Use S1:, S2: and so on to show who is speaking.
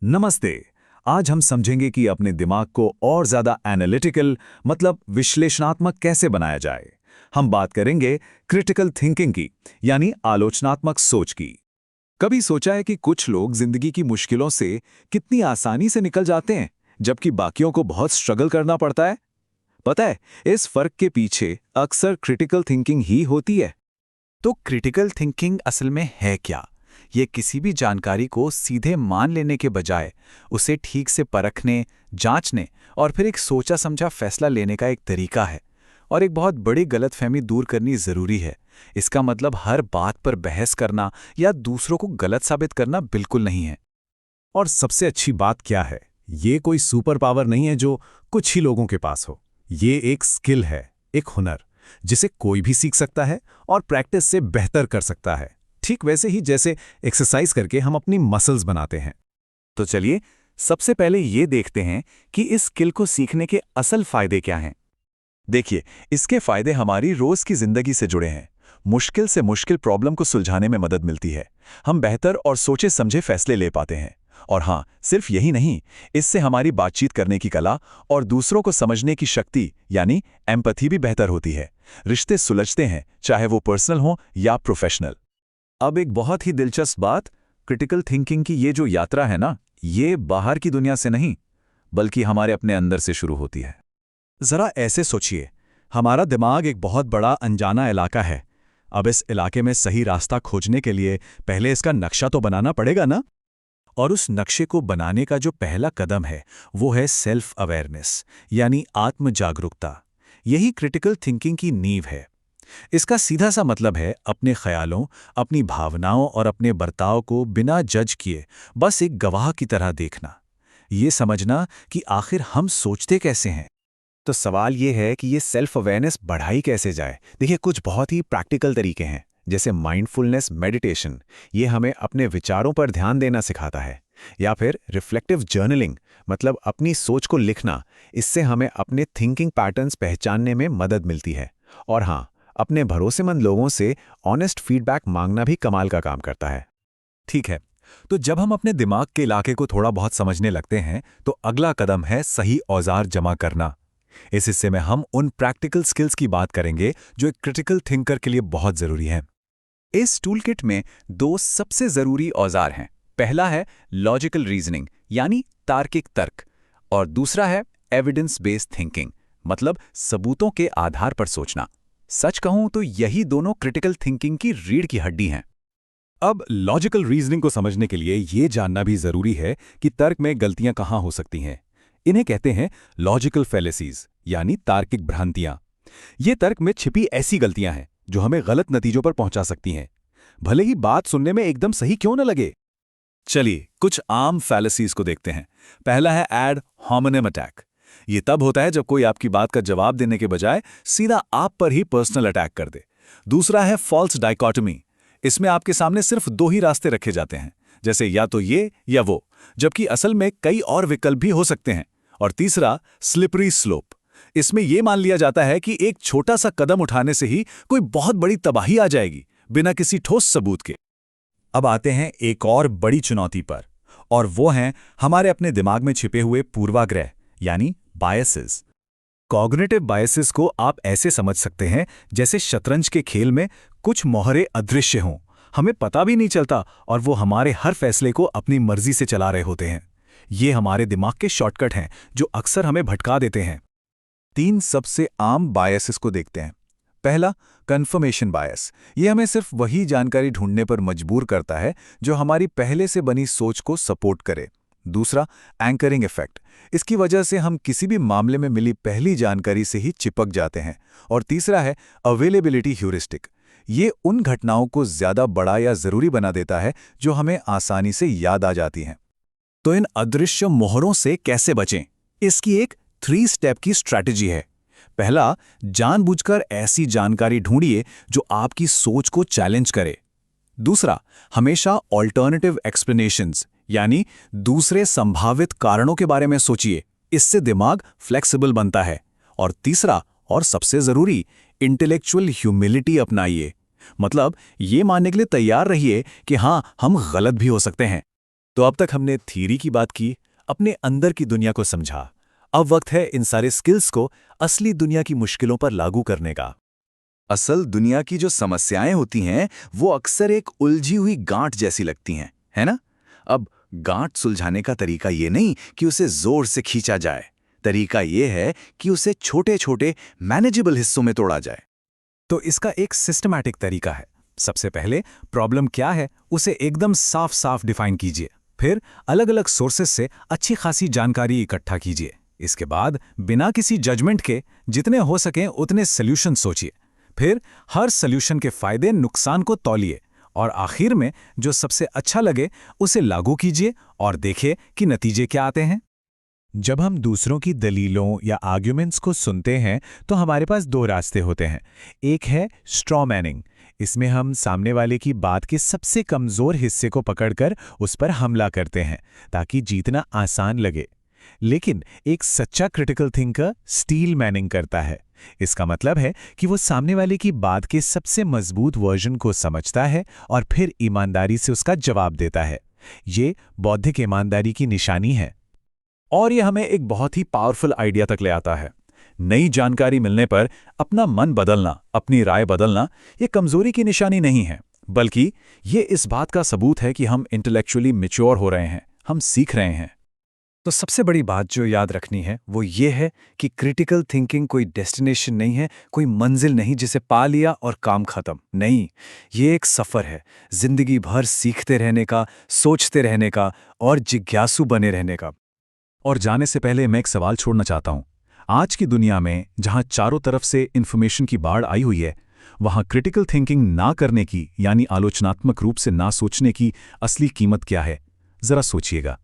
S1: नमस्ते। आज हम समझेंगे कि अपने दिमाग को और ज्यादा एनालिटिकल मतलब विश्लेषणात्मक कैसे बनाया जाए। हम बात करेंगे क्रिटिकल थिंकिंग की, यानी आलोचनात्मक सोच की। कभी सोचा है कि कुछ लोग जिंदगी की मुश्किलों से कितनी आसानी से निकल जाते हैं, जबकि बाकियों को बहुत स्ट्रगल करना पड़ता है? पता है, इस फर्क के पीछे अक्सर क्रिटिकल थिंकिंग ही होती है।
S2: तो क्रिटिकल थिंकिंग असल में है क्या? ये किसी भी जानकारी को सीधे मान लेने के बजाय उसे ठीक से परखने, जांचने और फिर एक सोचा समझा फैसला लेने का एक तरीका है। और एक बहुत बड़ी गलतफहमी दूर करनी जरूरी है। इसका मतलब हर बात पर बहस करना या दूसरों को गलत साबित करना बिल्कुल नहीं है।
S1: और सबसे अच्छी बात क्या है, ये कोई सुपर पावर नहीं है जो कुछ ही लोगों के पास हो। ये एक स्किल है, एक हुनर, जिसे कोई भी सीख सकता है और प्रैक्टिस से बेहतर कर सकता है। ठीक वैसे ही जैसे एक्सरसाइज करके हम अपनी मसल्स बनाते हैं।
S2: तो चलिए सबसे पहले ये देखते हैं कि इस स्किल को सीखने के असल फायदे क्या हैं। देखिए, इसके फायदे हमारी रोज की जिंदगी से जुड़े हैं। मुश्किल से मुश्किल प्रॉब्लम को सुलझाने में मदद मिलती है। हम बेहतर और सोचे समझे फैसले ले पाते हैं। और हाँ, सिर्फ यही नहीं, इससे हमारी बातचीत करने की कला और दूसरों को समझने की शक्ति यानी एम्पैथी भी बेहतर होती है। रिश्ते सुलझते हैं, चाहे वो पर्सनल हो या प्रोफेशनल।
S1: अब एक बहुत ही दिलचस्प बात, क्रिटिकल थिंकिंग की ये जो यात्रा है ना, ये बाहर की दुनिया से नहीं, बल्कि हमारे अपने अंदर से शुरू होती है।
S3: जरा ऐसे सोचिए, हमारा दिमाग एक बहुत बड़ा अनजाना इलाका है। अब इस इलाके में सही रास्ता खोजने के लिए पहले इसका नक्शा तो बनाना पड़ेगा ना। और उस नक्शे को बनाने का जो पहला कदम है वो है सेल्फ अवेयरनेस, यानी आत्म जागरूकता। यही क्रिटिकल थिंकिंग की नींव है। इसका सीधा सा मतलब है अपने ख्यालों, अपनी भावनाओं और अपने बर्ताव को बिना जज किए बस एक गवाह की तरह देखना। ये समझना कि आखिर हम सोचते कैसे हैं। तो सवाल ये है कि ये सेल्फ अवेयरनेस बढ़ाई कैसे जाए। देखिए, कुछ बहुत ही प्रैक्टिकल तरीके हैं, जैसे माइंडफुलनेस मेडिटेशन। ये हमें अपने विचारों पर ध्यान देना सिखाता है। या फिर रिफ्लेक्टिव जर्नलिंग, मतलब अपनी सोच को लिखना। इससे हमें अपने थिंकिंग पैटर्न्स पहचानने में मदद मिलती है। और हाँ, अपने भरोसेमंद लोगों से ऑनेस्ट फीडबैक मांगना भी कमाल का काम करता है।
S1: ठीक है, तो जब हम अपने दिमाग के इलाके को थोड़ा बहुत समझने लगते हैं, तो अगला कदम है सही औजार जमा करना। इस हिस्से में हम उन प्रैक्टिकल स्किल्स की बात करेंगे जो एक क्रिटिकल थिंकर के लिए बहुत जरूरी हैं।
S2: इस टूलकिट में दो सबसे जरूरी औजार हैं। पहला है लॉजिकल रीजनिंग, यानी तार्किक तर्क, और दूसरा है एविडेंस बेस्ड थिंकिंग, मतलब सबूतों के आधार पर सोचना। सच कहूं तो यही दोनों क्रिटिकल थिंकिंग की रीढ़ की हड्डी हैं।
S1: अब लॉजिकल रीजनिंग को समझने के लिए ये जानना भी जरूरी है कि तर्क में गलतियां कहां हो सकती हैं। इन्हें कहते हैं लॉजिकल फैलेसीज, यानी तार्किक भ्रांतियां। ये तर्क में छिपी ऐसी गलतियां हैं जो हमें गलत नतीजों पर पहुंचा सकती हैं, भले ही बात सुनने में एकदम सही क्यों न लगे। चलिए कुछ आम फैलेसीज को देखते हैं। पहला है एड होमिनेम अटैक। ये तब होता है जब कोई आपकी बात का जवाब देने के बजाय सीधा आप पर ही पर्सनल अटैक कर दे। दूसरा है फॉल्स डाइकोटमी। इसमें आपके सामने सिर्फ दो ही रास्ते रखे जाते हैं, जैसे या तो ये या वो, जबकि असल में कई और विकल्प भी हो सकते हैं। और तीसरा स्लिपरी स्लोप। इसमें यह मान लिया जाता है कि एक छोटा सा कदम उठाने से ही कोई बहुत बड़ी तबाही आ जाएगी, बिना किसी ठोस सबूत के। अब आते हैं एक और बड़ी चुनौती पर, और वो हैं हमारे अपने दिमाग में छिपे हुए पूर्वाग्रह, यानी बायसेस। कॉग्निटिव बायसेस को आप ऐसे समझ सकते हैं जैसे शतरंज के खेल में कुछ मोहरे अदृश्य हों, हमें पता भी नहीं चलता, और वो हमारे हर फैसले को अपनी मर्जी से चला रहे होते हैं। ये हमारे दिमाग के शॉर्टकट हैं जो अक्सर हमें भटका देते हैं। तीन सबसे आम बायसेस को देखते हैं। पहला, कन्फर्मेशन बायस। ये हमें सिर्फ वही जानकारी ढूंढने पर मजबूर करता है जो हमारी पहले से बनी सोच को सपोर्ट करे। दूसरा, एंकरिंग इफेक्ट। इसकी वजह से हम किसी भी मामले में मिली पहली जानकारी से ही चिपक जाते हैं। और तीसरा है अवेलेबिलिटी ह्यूरिस्टिक। ये उन घटनाओं को ज्यादा बड़ा या जरूरी बना देता है जो हमें आसानी से याद आ जाती हैं। तो इन अदृश्य मोहरों से कैसे बचें? इसकी एक 3 स्टेप की स्ट्रैटेजी है। पहला, जानबूझकर ऐसी जानकारी ढूंढिए जो आपकी सोच को चैलेंज करे। दूसरा, हमेशा ऑल्टरनेटिव एक्सप्लेनेशंस, यानी दूसरे संभावित कारणों के बारे में सोचिए। इससे दिमाग फ्लेक्सिबल बनता है। और तीसरा, और सबसे जरूरी, इंटेलेक्चुअल ह्यूमिलिटी अपनाइए। मतलब ये मानने के लिए तैयार रहिए कि हाँ, हम गलत भी हो सकते हैं।
S3: तो अब तक हमने थ्योरी की बात की, अपने अंदर की दुनिया को समझा। अब वक्त है इन सारे स्किल्स को असली दुनिया की मुश्किलों पर लागू करने का।
S2: असल दुनिया की जो समस्याएं होती हैं वो अक्सर एक उलझी हुई गांठ जैसी लगती हैं, है ना? अब गांठ सुलझाने का तरीका ये नहीं कि उसे जोर से खींचा जाए। तरीका ये है कि उसे छोटे छोटे मैनेजेबल हिस्सों में तोड़ा जाए।
S3: तो इसका एक सिस्टमैटिक तरीका है। सबसे पहले प्रॉब्लम क्या है उसे एकदम साफ साफ डिफाइन कीजिए। फिर अलग अलग सोर्सेस से अच्छी खासी जानकारी इकट्ठा कीजिए। इसके बाद बिना किसी जजमेंट के जितने हो सकें उतने सॉल्यूशन सोचिए। फिर हर सॉल्यूशन के फायदे नुकसान को तौलिए और आखिर में जो सबसे अच्छा लगे उसे लागू कीजिए और देखिए कि नतीजे क्या आते हैं। जब हम दूसरों की दलीलों या आर्ग्यूमेंट्स को सुनते हैं तो हमारे पास दो रास्ते होते हैं। एक है स्ट्रॉ मैनिंग। इसमें हम सामने वाले की बात के सबसे कमज़ोर हिस्से को पकड़कर उस पर हमला करते हैं ताकि जीतना आसान लगे। लेकिन एक सच्चा क्रिटिकल थिंकर स्टील मैनिंग करता है। इसका मतलब है कि वो सामने वाले की बात के सबसे मजबूत वर्जन को समझता है और फिर ईमानदारी से उसका जवाब देता है। ये बौद्धिक ईमानदारी की निशानी है। और ये हमें एक बहुत ही पावरफुल आइडिया तक ले आता है। नई जानकारी मिलने पर अपना मन बदलना, अपनी राय बदलना, ये कमजोरी की निशानी नहीं है, बल्कि ये इस बात का सबूत है कि हम इंटेलेक्चुअली मैच्योर हो रहे हैं, हम सीख रहे हैं। तो सबसे बड़ी बात जो याद रखनी है वो ये है कि क्रिटिकल थिंकिंग कोई डेस्टिनेशन नहीं है, कोई मंजिल नहीं जिसे पा लिया और काम खत्म। नहीं, ये एक सफ़र है, जिंदगी भर सीखते रहने का, सोचते रहने का और जिज्ञासु बने रहने का। और जाने से पहले मैं एक सवाल छोड़ना चाहता हूं। आज की दुनिया में जहां चारों तरफ से इन्फॉर्मेशन की बाढ़ आई हुई है, वहां क्रिटिकल थिंकिंग ना करने की यानी आलोचनात्मक रूप से ना सोचने की असली कीमत क्या है? जरा सोचिएगा।